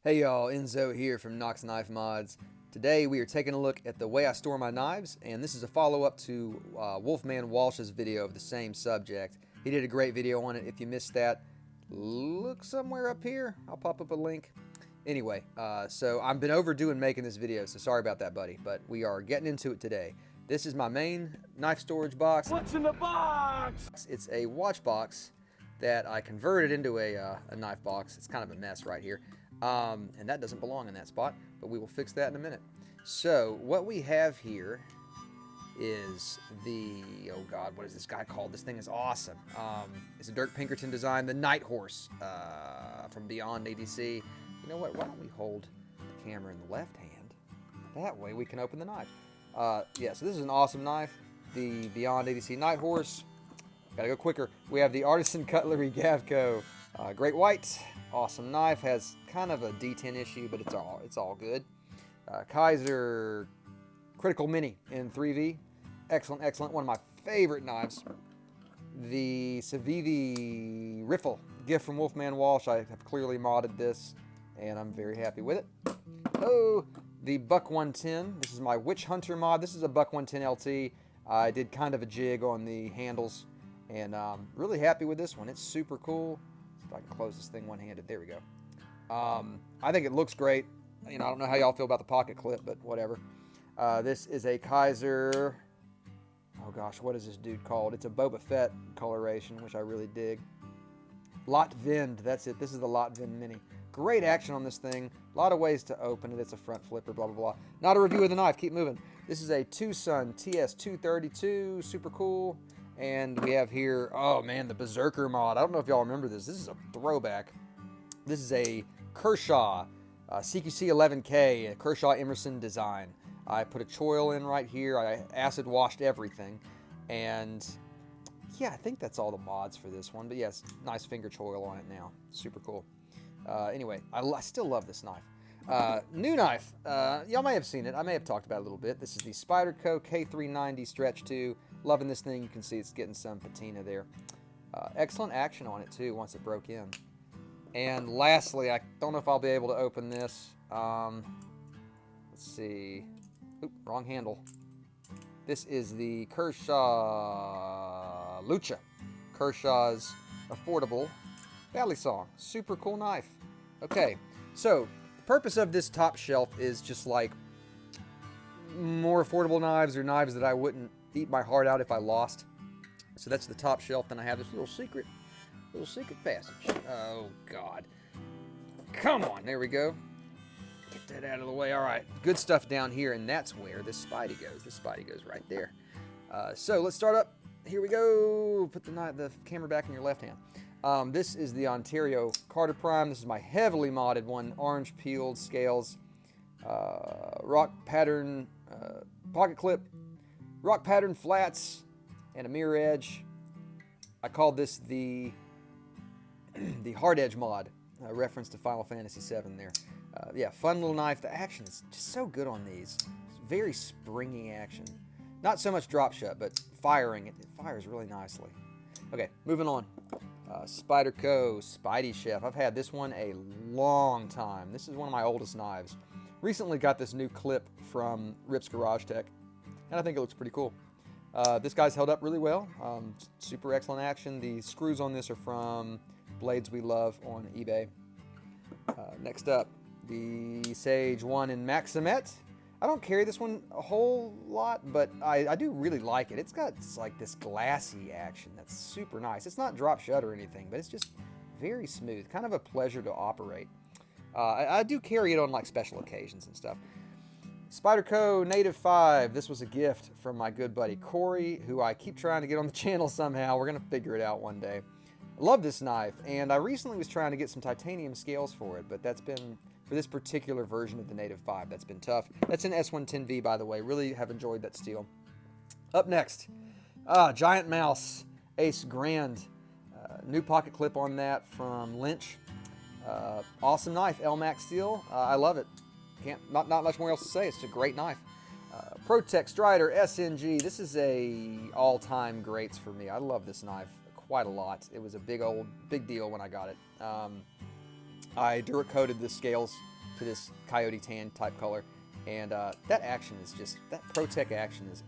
Hey y'all, Enzo here from Knox Knife Mods. Today we are taking a look at the way I store my knives, and this is a follow-up to Wolfman Walsh's video of the same subject. He did a great video on it. If you missed that, look somewhere up here. I'll pop up a link. Anyway, so I've been overdoing making this video, so sorry about that, buddy, but we are getting into it today. This is my main knife storage box. What's in the box? It's a watch box that I converted into a knife box. It's kind of a mess right here. And that doesn't belong in that spot, but we will fix that in a minute. So what we have here is the, oh God, what is this guy called? This thing is awesome. It's a Dirk Pinkerton design, the Night Horse from Beyond ADC. You know what, why don't we hold the camera in the left hand? That way we can open the knife. Yeah, so this is an awesome knife, the Beyond ADC Night Horse. Gotta go quicker. We have the Artisan Cutlery Gavco Great White. Awesome knife, has kind of a D10 issue, but it's all good. Kaiser Critical Mini in 3V, excellent. One of my favorite knives. The Civivi Riffle, gift from Wolfman Walsh. I have clearly modded this, and I'm very happy with it. Oh, the Buck 110. This is my Witch Hunter mod. This is a Buck 110 LT. I did kind of a jig on the handles, and really happy with this one. It's super cool. If I can close this thing one-handed, there we go. I think it looks great. You know, I don't know how y'all feel about the pocket clip, but whatever. This is a Kaiser, oh gosh, what is this dude called? It's a Boba Fett coloration, which I really dig. Lot Vind, that's it. This is the Lot Vind Mini. Great action on this thing. A lot of ways to open it. It's a front flipper, blah, blah, blah. Not a review of the knife. Keep moving. This is a Tucson TS232, super cool. And we have here, oh man, the Berserker mod. I don't know if y'all remember this. This is a throwback. This is a Kershaw CQC 11K, a Kershaw Emerson design. I put a choil in right here. I acid washed everything. And yeah, I think that's all the mods for this one. But yes, nice finger choil on it now. Super cool. Anyway, I still love this knife. New knife. Y'all may have seen it. I may have talked about it a little bit. This is the Spyderco K390 Stretch 2. Loving this thing. You can see it's getting some patina there. Excellent action on it too once it broke in. And lastly, I don't know if I'll be able to open this. Let's see. Oop, wrong handle. This is the Kershaw Lucha. Kershaw's affordable Valley Song. Super cool knife. Okay, so the purpose of this top shelf is just like more affordable knives or knives that I wouldn't eat my heart out if I lost. So that's the top shelf. Then I have this little secret passage. Oh God, come on, there we go. Get that out of the way. All right, good stuff down here, and that's where this Spidey goes. This Spidey goes right there. So let's start up. Here we go. Put the camera back in your left hand. This is the Ontario Carter Prime. This is my heavily modded one, orange peeled scales, rock pattern pocket clip, rock pattern flats, and a mirror edge. I called this the hard edge mod, reference to Final Fantasy VII there. Yeah, fun little knife. The action is just so good on these. It's very springy action. Not so much drop shot, but firing. It fires really nicely. Okay, moving on. Spyderco Spidey Chef. I've had this one a long time. This is one of my oldest knives. Recently got this new clip from Rip's Garage Tech, and I think it looks pretty cool. This guy's held up really well. Super excellent action. The screws on this are from Blades We Love on eBay. Next up, the Sage 1 in Maximet. I don't carry this one a whole lot, but I do really like it. It's got like this glassy action that's super nice. It's not drop shut or anything, but it's just very smooth. Kind of a pleasure to operate. I do carry it on like special occasions and stuff. Spyderco Native 5. This was a gift from my good buddy Corey, who I keep trying to get on the channel somehow. We're going to figure it out one day. I love this knife, and I recently was trying to get some titanium scales for it, but that's been, for this particular version of the Native 5, that's been tough. That's an S110V, by the way. Really have enjoyed that steel. Up next, Giant Mouse Ace Grand. New pocket clip on that from Lynch. Awesome knife, LMAX steel. I love it. Not much more else to say. It's a great knife. Protech Strider SNG. This is a all-time greats for me. I love this knife quite a lot. It was a big deal when I got it. I Duracoated the scales to this coyote tan type color. And that action is just, that ProTech action is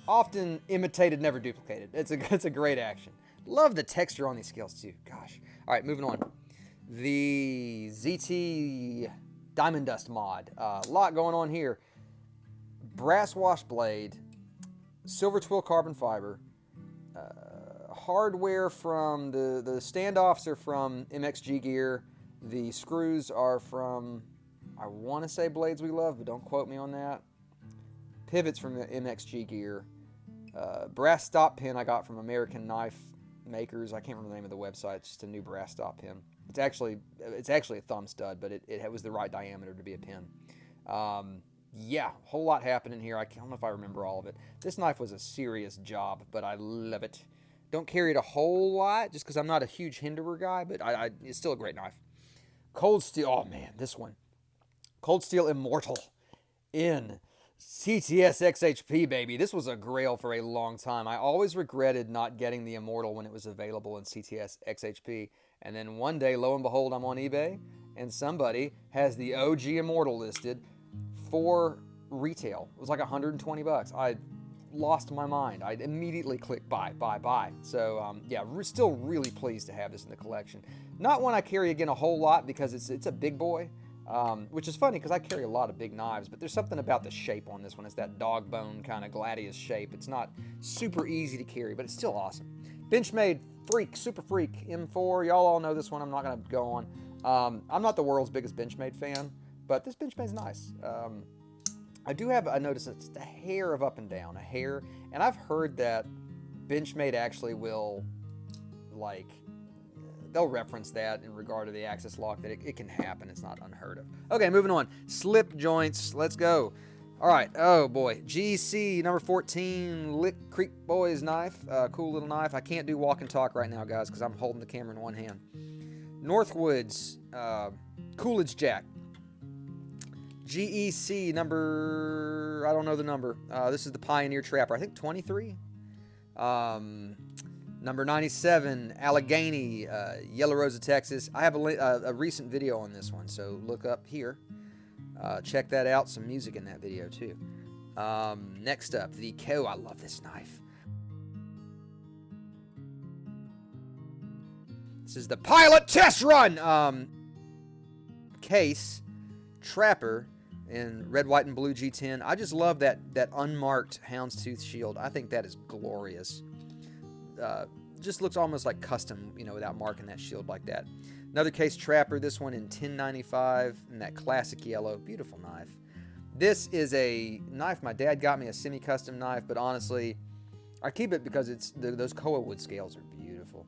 often imitated, never duplicated. It's a great action. Love the texture on these scales too. Gosh. All right, moving on. The ZT Diamond Dust mod. A lot going on here. Brass wash blade, silver twill carbon fiber, hardware from the standoffs are from MXG Gear. The screws are from, I want to say Blades We Love, but don't quote me on that. Pivots from the MXG Gear. Brass stop pin I got from American Knife Makers. I can't remember the name of the website. It's just a new brass stop pin. It's actually a thumb stud, but it was the right diameter to be a pin. Yeah, a whole lot happening here. I don't know if I remember all of it. This knife was a serious job, but I love it. Don't carry it a whole lot just because I'm not a huge Hinderer guy, but it's still a great knife. Cold Steel. Oh, man, this one. Cold Steel Immortal in CTS XHP, baby. This was a grail for a long time. I always regretted not getting the Immortal when it was available in CTS XHP. And then one day, lo and behold, I'm on eBay, and somebody has the OG Immortal listed for retail. It was like $120. I lost my mind. I immediately clicked buy. So yeah, we're still really pleased to have this in the collection. Not one I carry again a whole lot because it's a big boy, which is funny because I carry a lot of big knives, but there's something about the shape on this one. It's that dog bone kind of gladius shape. It's not super easy to carry, but it's still awesome. Benchmade freak, super freak, M4. Y'all all know this one. I'm not going to go on. I'm not the world's biggest Benchmade fan, but this Benchmade's nice. I do have, I noticed it's a hair of up and down, a hair, and I've heard that Benchmade actually will, like, they'll reference that in regard to the axis lock, that it can happen. It's not unheard of. Okay, moving on. Slip joints. Let's go. All right. Oh, boy. GC number 14, Lick Creek Boys knife. Cool little knife. I can't do walk and talk right now, guys, because I'm holding the camera in one hand. Northwoods Coolidge Jack. GEC number, I don't know the number. This is the Pioneer Trapper. I think 23. Number 97, Allegheny, Yellow Rosa, Texas. I have a recent video on this one, so look up here. Check that out. Some music in that video, too. Next up, the Co. I love this knife. This is the Pilot Test Run case, Trapper, in red, white, and blue G10. I just love that unmarked houndstooth shield. I think that is glorious. Just looks almost like custom, without marking that shield like that. Another case, Trapper, this one in 1095 in that classic yellow. Beautiful knife. This is a knife my dad got me, a semi-custom knife, but honestly, I keep it because those Koa wood scales are beautiful.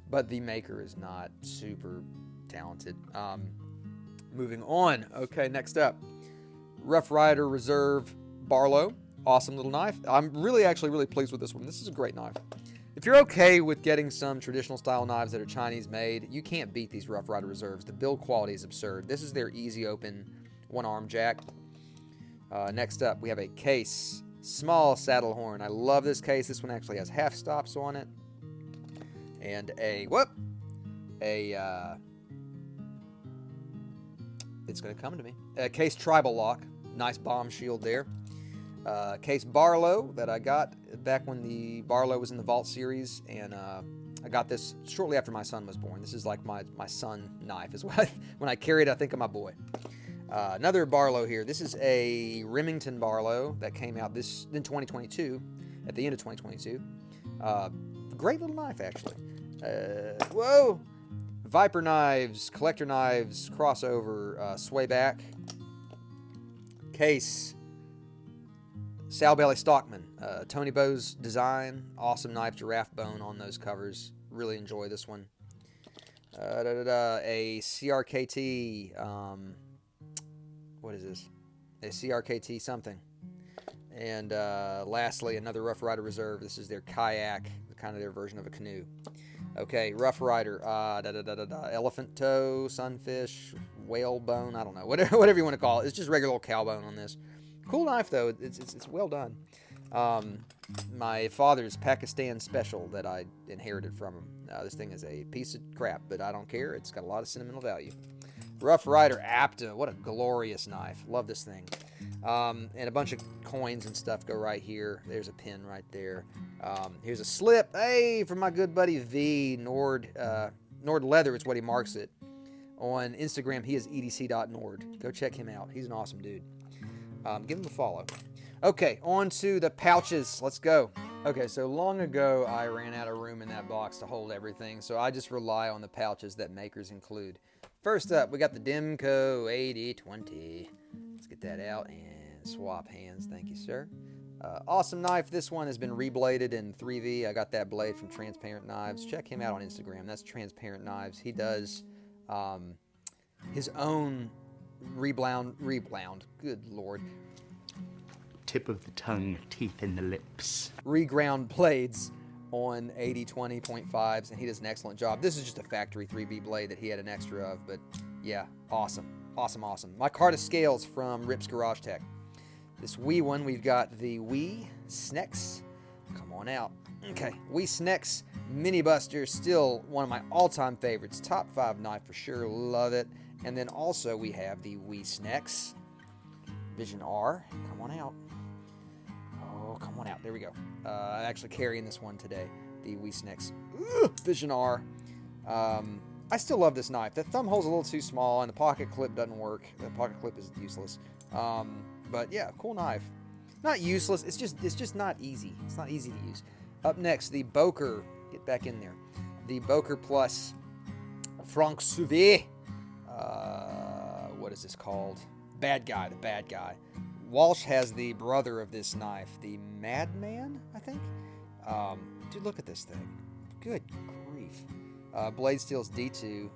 But the maker is not super talented. Moving on. Okay, next up. Rough Rider Reserve Barlow. Awesome little knife. I'm actually really pleased with this one. This is a great knife. If you're okay with getting some traditional style knives that are Chinese made, you can't beat these Rough Rider Reserves. The build quality is absurd. This is their easy open one arm jack. Next up, we have a case. Small saddle horn. I love this case. This one actually has half stops on it. And it's going to come to me. Case Tribal Lock. Nice bomb shield there. Case Barlow that I got back when the Barlow was in the Vault series, and I got this shortly after my son was born. This is like my son knife. Is when I carry it, I think of my boy. Another Barlow here. This is a Remington Barlow that came out in 2022, at the end of 2022. Great little knife, actually. Whoa! Viper knives, collector knives, crossover, sway back. Case. Sal Bailey Stockman, Tony Bowes design, awesome knife, giraffe bone on those covers. Really enjoy this one. A CRKT, what is this? A CRKT something. And lastly, another Rough Rider Reserve. This is their kayak, kind of their version of a canoe. Okay, Rough Rider, elephant toe, sunfish, whale bone, I don't know, whatever you want to call it. It's just regular old cow bone on this. Cool knife, though. It's well done. My father's Pakistan Special that I inherited from him. This thing is a piece of crap, but I don't care. It's got a lot of sentimental value. Rough Rider Apta. What a glorious knife. Love this thing. And a bunch of coins and stuff go right here. There's a pin right there. Here's a slip. Hey, from my good buddy V. Nord Leather is what he marks it. On Instagram, he is edc.nord. Go check him out. He's an awesome dude. Give him a follow. Okay, on to the pouches. Let's go. Okay, so long ago, I ran out of room in that box to hold everything, so I just rely on the pouches that makers include. First up, we got the Demco 8020. Let's get that out and swap hands. Thank you, sir. Awesome knife. This one has been rebladed in 3V. I got that blade from Transparent Knives. Check him out on Instagram. That's Transparent Knives. He does his own reblound. Good Lord. Tip of the tongue, teeth in the lips. Reground blades on 8020.5s, and he does an excellent job. This is just a factory 3B blade that he had an extra of, but yeah, awesome. My Carta scales from Rips Garage Tech. This wee one, we've got the Wee Snex. Come on out. Okay, Wee Snex Mini Buster, still one of my all-time favorites. Top 5 knife for sure, love it. And then also we have the Wee Snex Vision R. Come on out. Oh, come on out. There we go. I'm actually carrying this one today. The Wee Snex Vision R. I still love this knife. The thumb hole's a little too small, and the pocket clip doesn't work. The pocket clip is useless. But yeah, cool knife. Not useless. It's just not easy. It's not easy to use. Up next, the Boker. Get back in there. The Boker Plus Franc Suvé. What is this called? The bad guy. Walsh has the brother of this knife, the Madman, I think. Dude, look at this thing. Good grief. Blade Steel's D2,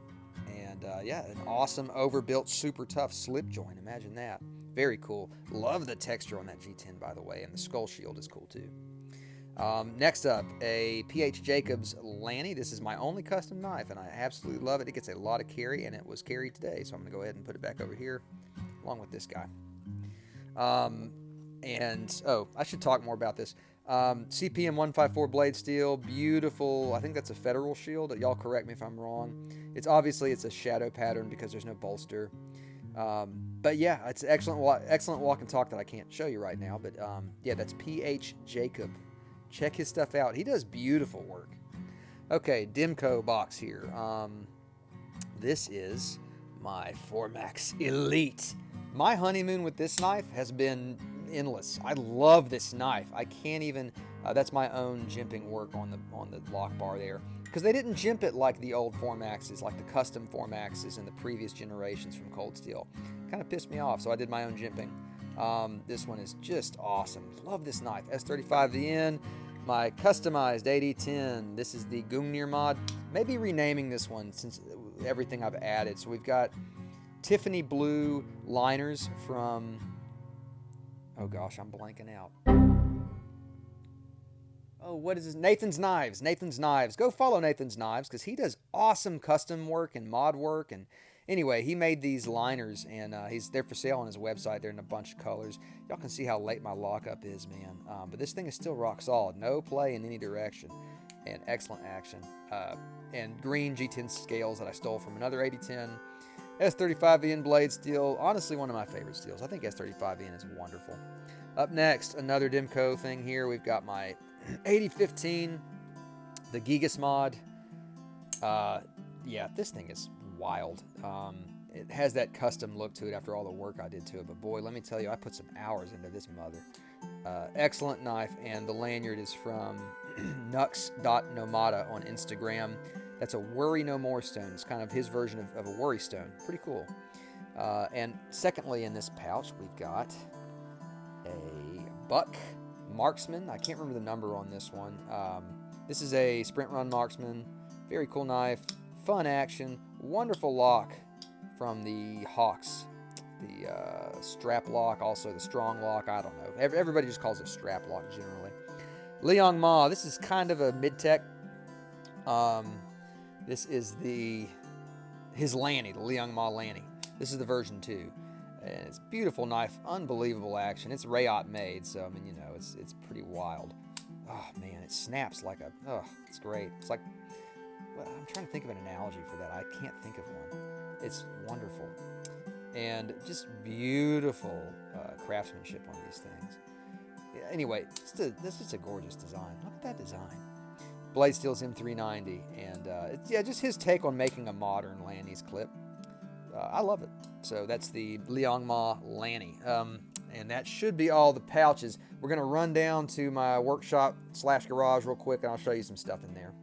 and yeah, an awesome overbuilt, super tough slip joint. Imagine that. Very cool. Love the texture on that G10, by the way, and the skull shield is cool too. Next up, a PH Jacobs Lanny. This is my only custom knife, and I absolutely love it. It gets a lot of carry, and it was carried today, so I'm going to go ahead and put it back over here, along with this guy. I should talk more about this. CPM 154 blade steel, beautiful. I think that's a Federal shield. Y'all correct me if I'm wrong. It's a shadow pattern because there's no bolster. But yeah, it's excellent walk and talk that I can't show you right now. But yeah, that's PH Jacob. Check his stuff out. He does beautiful work. Okay, Demco box here. This is my Formax Elite. My honeymoon with this knife has been endless. I love this knife. I can't even. That's my own jimping work on the lock bar there, because they didn't jimp it like the old Formaxes, like the custom Formaxes in the previous generations from Cold Steel. Kind of pissed me off, so I did my own jimping. This one is just awesome. Love this knife. S35VN, my customized 8010. This is the Gungnir mod. Maybe renaming this one since everything I've added. So we've got Tiffany blue liners from, oh gosh, I'm blanking out. Oh, what is this? Nathan's Knives. Go follow Nathan's Knives, because he does awesome custom work and mod work. And anyway, he made these liners, and they're for sale on his website. They're in a bunch of colors. Y'all can see how late my lockup is, man. But this thing is still rock solid. No play in any direction. And excellent action. And green G10 scales that I stole from another 8010. S35VN blade steel. Honestly, one of my favorite steels. I think S35VN is wonderful. Up next, another Demco thing here. We've got my 8015, the Gigas mod. Yeah, this thing is wild. It has that custom look to it after all the work I did to it. But boy, let me tell you, I put some hours into this mother. Excellent knife, and the lanyard is from nux.nomada on Instagram. That's a Worry No More stone. It's kind of his version of a Worry stone. Pretty cool. And secondly, in this pouch, we've got a Buck Marksman. I can't remember the number on this one. This is a Sprint Run Marksman. Very cool knife. Fun action. Wonderful lock from the Hawks. The strap lock, also the strong lock. I don't know. Everybody just calls it strap lock generally. Liang Ma. This is kind of a mid-tech. This is his Lanny, the Liang Ma Lanny. This is the version 2. And it's a beautiful knife, unbelievable action. It's Rayot made, so I mean, you know, it's pretty wild. Oh man, it snaps like it's great. It's like well, I'm trying to think of an analogy for that. I can't think of one. It's wonderful. And just beautiful craftsmanship on these things. Yeah, anyway, this is a gorgeous design. Look at that design. Blade Steel's M390, and it's just his take on making a modern Lanny's clip. I love it. So that's the Liangma Lanny. And that should be all the pouches. We're going to run down to my workshop / garage real quick, and I'll show you some stuff in there.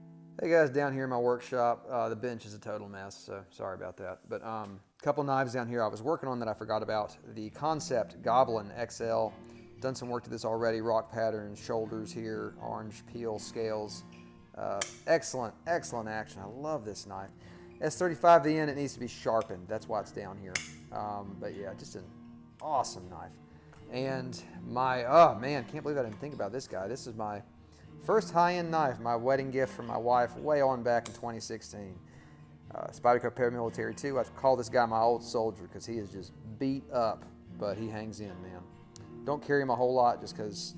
Hey guys, down here in my workshop, the bench is a total mess, so sorry about that. But a couple knives down here I was working on that I forgot about. The Concept Goblin XL. Done some work to this already. Rock patterns, shoulders here, orange peel, scales. Excellent action. I love this knife. S35 the end, it needs to be sharpened. That's why it's down here. But yeah, just an awesome knife. And oh man, can't believe I didn't think about this guy. This is my first high-end knife, my wedding gift from my wife way on back in 2016. Spyderco Paramilitary 2. I call this guy my old soldier because he is just beat up, but he hangs in, man. Don't carry him a whole lot just because,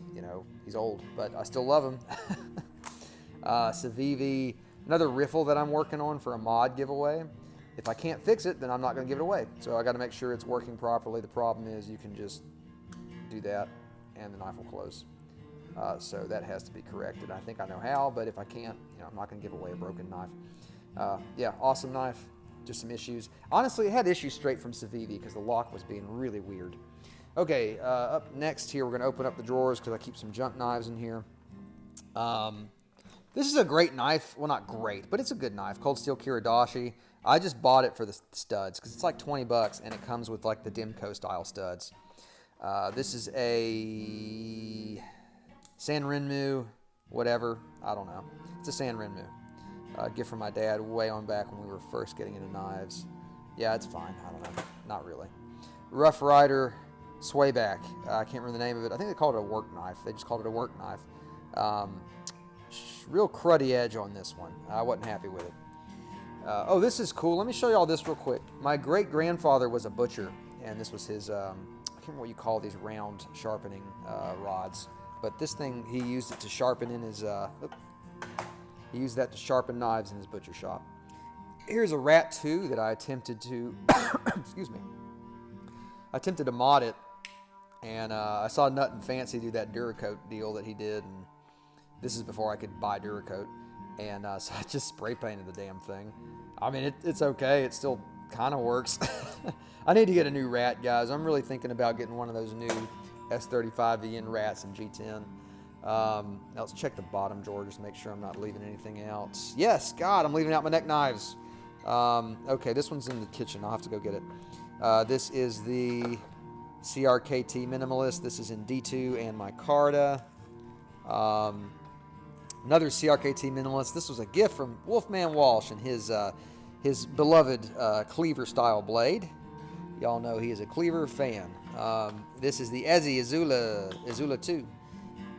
he's old, but I still love him. Civivi, another riffle that I'm working on for a mod giveaway. If I can't fix it, then I'm not going to give it away. So I got to make sure it's working properly. The problem is you can just do that and the knife will close. So that has to be corrected. I think I know how, but if I can't, I'm not going to give away a broken knife. Yeah, awesome knife. Just some issues. Honestly, it had issues straight from Civivi because the lock was being really weird. Okay, up next here, we're going to open up the drawers because I keep some junk knives in here. This is a great knife. Well, not great, but it's a good knife. Cold Steel Kiridashi. I just bought it for the studs because it's like $20 and it comes with like the Demco style studs. This is a San Renmu, whatever. I don't know. It's a San Renmu. Gift from my dad way on back when we were first getting into knives. Yeah, it's fine. I don't know. Not really. Rough Rider Swayback. I can't remember the name of it. I think they called it a work knife. They just called it a work knife. Real cruddy edge on this one. I wasn't happy with it. Oh, this is cool. Let me show you all this real quick. My great-grandfather was a butcher, and this was his, I can't remember what you call these round sharpening rods, but this thing, he used it to sharpen in his, he used that to sharpen knives in his butcher shop. Here's a Rat 2 that I attempted to, excuse me, I attempted to mod it, and I saw Nut and Fancy do that Duracoat deal that he did, and this is before I could buy Duracoat, and so I just spray painted the damn thing. I mean, it's okay. It still kind of works. I need to get a new Rat, guys. I'm really thinking about getting one of those new S35 VN Rats in G10. Now let's check the bottom drawer just to make sure I'm not leaving anything else. Yes, God, I'm leaving out my neck knives. Okay, this one's in the kitchen. I'll have to go get it. This is the CRKT Minimalist. This is in D2 and micarta. Another CRKT Minimalist. This was a gift from Wolfman Walsh and his beloved cleaver style blade. Y'all know he is a cleaver fan. This is the Ezzy Azula 2.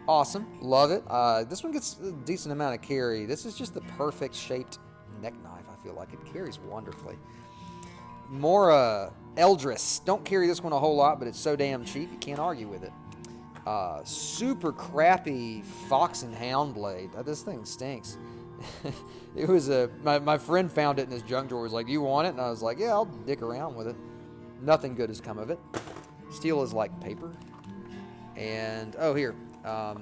Awesome. Love it. This one gets a decent amount of carry. This is just the perfect shaped neck knife. I feel like it carries wonderfully. More Eldris. Don't carry this one a whole lot, but it's so damn cheap you can't argue with it. Super crappy Fox and Hound blade. This thing stinks. It was my friend found it in his junk drawer. Was like, "Do you want it?" And I was like, "Yeah, I'll dick around with it." Nothing good has come of it. Steel is like paper. And here, I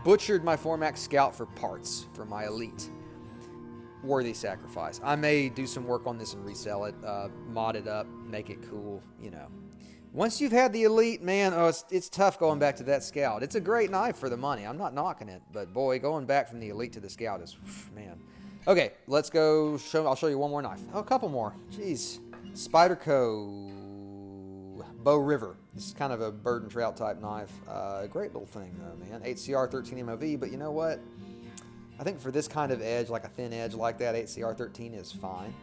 butchered my Formax Scout for parts for my Elite. Worthy sacrifice. I may do some work on this and resell it, mod it up, make it cool. Once you've had the Elite, man, it's tough going back to that Scout. It's a great knife for the money. I'm not knocking it, but boy, going back from the Elite to the Scout is, man. Okay, let's go. I'll show you one more knife. Oh, a couple more. Jeez. Spyderco Bow River. This is kind of a bird and trout type knife. Great little thing though, man. 8CR 13 MOV, but you know what? I think for this kind of edge, like a thin edge like that, 8CR 13 is fine.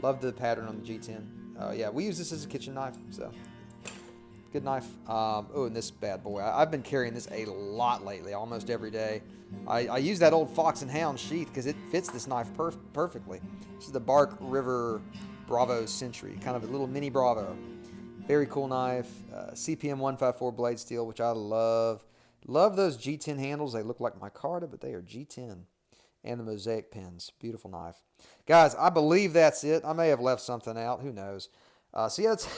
Love the pattern on the G10. Yeah, we use this as a kitchen knife, so good knife. And this bad boy. I've been carrying this a lot lately, almost every day. I use that old Fox and Hound sheath because it fits this knife perfectly. This is the Bark River Bravo Century, kind of a little mini Bravo. Very cool knife. CPM 154 blade steel, which I love. Love those G10 handles. They look like micarta, but they are G10. and the mosaic pins. Beautiful knife. Guys, I believe that's it. I may have left something out. Who knows? So yeah, that's,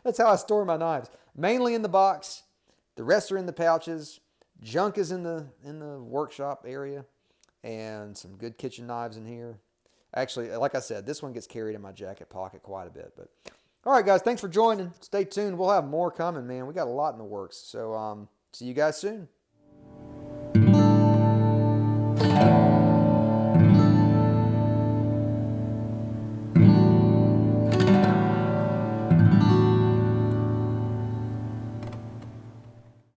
that's how I store my knives. Mainly in the box. The rest are in the pouches. Junk is in the workshop area. And some good kitchen knives in here. Actually, like I said, this one gets carried in my jacket pocket quite a bit. But all right, guys, thanks for joining. Stay tuned. We'll have more coming, man. We got a lot in the works. So see you guys soon.